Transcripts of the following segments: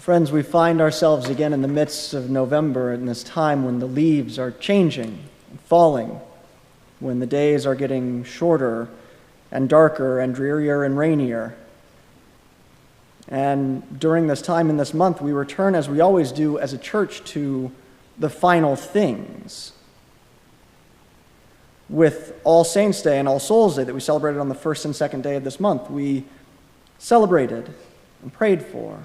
Friends, we find ourselves again in the midst of November, in this time when the leaves are changing and falling, when the days are getting shorter and darker and drearier and rainier. And during this time in this month, we return, as we always do as a church, to the final things. With All Saints' Day and All Souls' Day that we celebrated on the first and second day of this month, we celebrated and prayed for,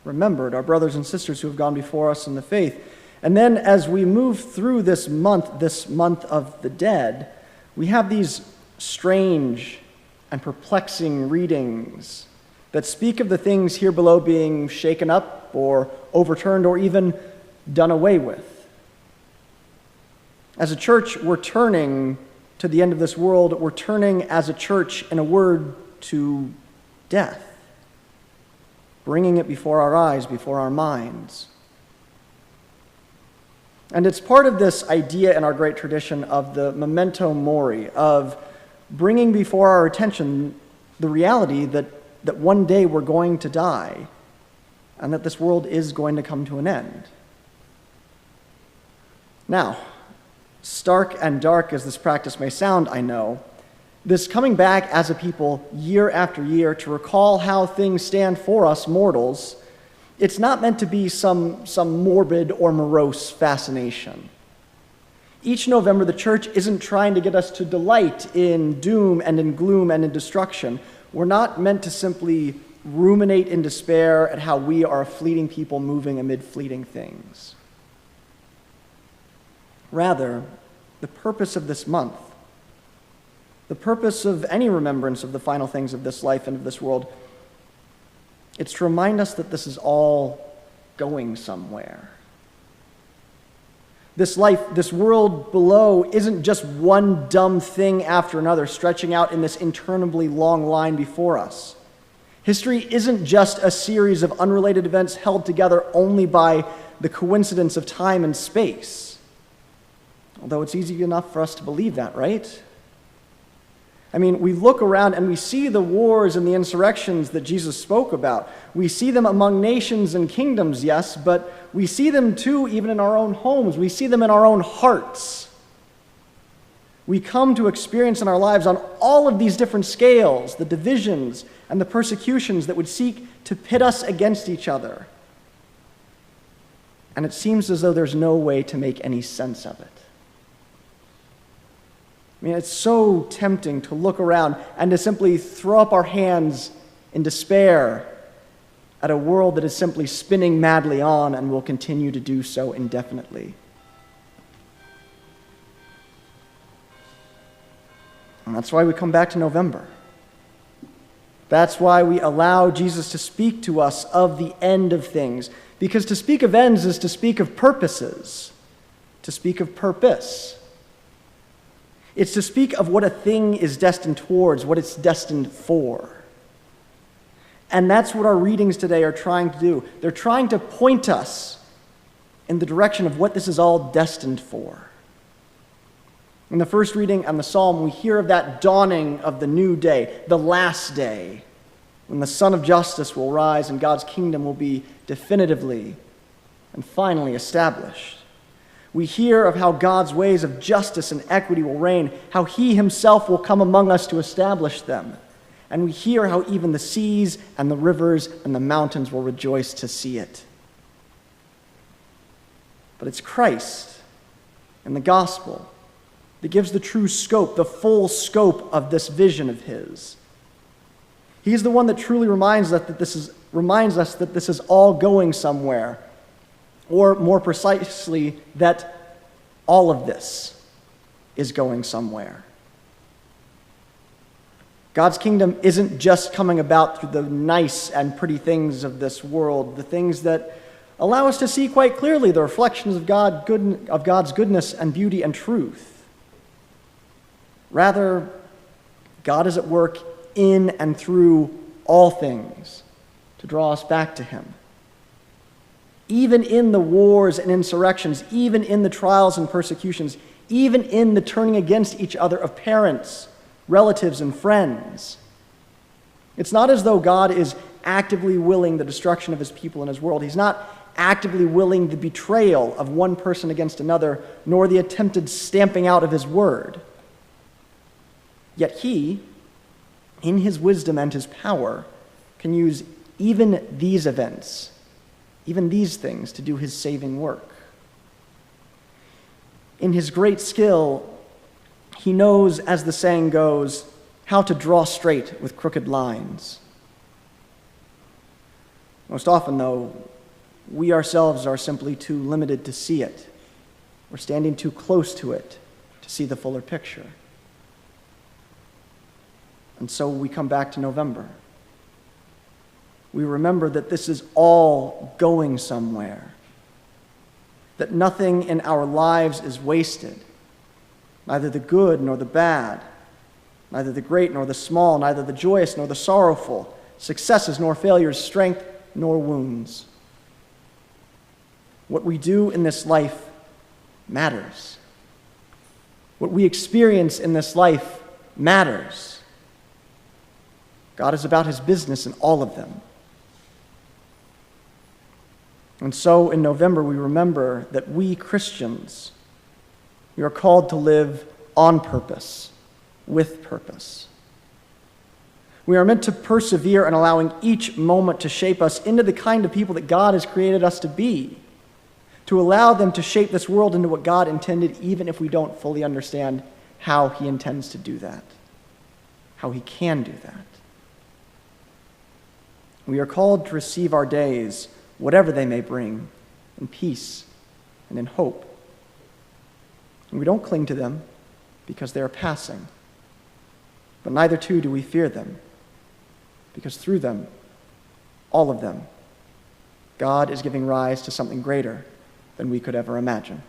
remembered our brothers and sisters who have gone before us in the faith. And then as we move through this month of the dead, we have these strange and perplexing readings that speak of the things here below being shaken up or overturned or even done away with. As a church, we're turning to the end of this world. We're turning as a church, in a word, to death, bringing it before our eyes, before our minds. And it's part of this idea in our great tradition of the memento mori, of bringing before our attention the reality that one day we're going to die and that this world is going to come to an end. Now, stark and dark as this practice may sound, I know, this coming back as a people year after year to recall how things stand for us mortals, it's not meant to be some morbid or morose fascination. Each November, the church isn't trying to get us to delight in doom and in gloom and in destruction. We're not meant to simply ruminate in despair at how we are a fleeting people moving amid fleeting things. Rather, the purpose of this month, the purpose of any remembrance of the final things of this life and of this world, it's to remind us that this is all going somewhere. This life, this world below, isn't just one dumb thing after another stretching out in this interminably long line before us. History isn't just a series of unrelated events held together only by the coincidence of time and space. Although it's easy enough for us to believe that, right? I mean, we look around and we see the wars and the insurrections that Jesus spoke about. We see them among nations and kingdoms, yes, but we see them too even in our own homes. We see them in our own hearts. We come to experience in our lives on all of these different scales the divisions and the persecutions that would seek to pit us against each other. And it seems as though there's no way to make any sense of it. I mean, it's so tempting to look around and to simply throw up our hands in despair at a world that is simply spinning madly on and will continue to do so indefinitely. And that's why we come back to November. That's why we allow Jesus to speak to us of the end of things. Because to speak of ends is to speak of purposes, to speak of purpose. It's to speak of what a thing is destined towards, what it's destined for. And that's what our readings today are trying to do. They're trying to point us in the direction of what this is all destined for. In the first reading and the psalm, we hear of that dawning of the new day, the last day, when the Son of Justice will rise and God's kingdom will be definitively and finally established. We hear of how God's ways of justice and equity will reign, how he himself will come among us to establish them. And we hear how even the seas and the rivers and the mountains will rejoice to see it. But it's Christ and the gospel that gives the true scope, the full scope of this vision of his. He's the one that truly reminds us that this is all going somewhere. Or more precisely, that all of this is going somewhere. God's kingdom isn't just coming about through the nice and pretty things of this world, the things that allow us to see quite clearly the reflections of God's goodness and beauty and truth. Rather, God is at work in and through all things to draw us back to him. Even in the wars and insurrections, even in the trials and persecutions, even in the turning against each other of parents, relatives, and friends. It's not as though God is actively willing the destruction of his people and his world. He's not actively willing the betrayal of one person against another, nor the attempted stamping out of his word. Yet he, in his wisdom and his power, can use even these events, even these things, to do his saving work. In his great skill, he knows, as the saying goes, how to draw straight with crooked lines. Most often, though, we ourselves are simply too limited to see it. We're standing too close to it to see the fuller picture. And so we come back to November. We remember that this is all going somewhere, that nothing in our lives is wasted, neither the good nor the bad, neither the great nor the small, neither the joyous nor the sorrowful, successes nor failures, strength nor wounds. What we do in this life matters. What we experience in this life matters. God is about his business in all of them. And so in November, we remember that we Christians, we are called to live on purpose, with purpose. We are meant to persevere in allowing each moment to shape us into the kind of people that God has created us to be, to allow them to shape this world into what God intended, even if we don't fully understand how he intends to do that, how he can do that. We are called to receive our days, whatever they may bring, in peace and in hope. And we don't cling to them because they are passing, but neither too do we fear them, because through them, all of them, God is giving rise to something greater than we could ever imagine.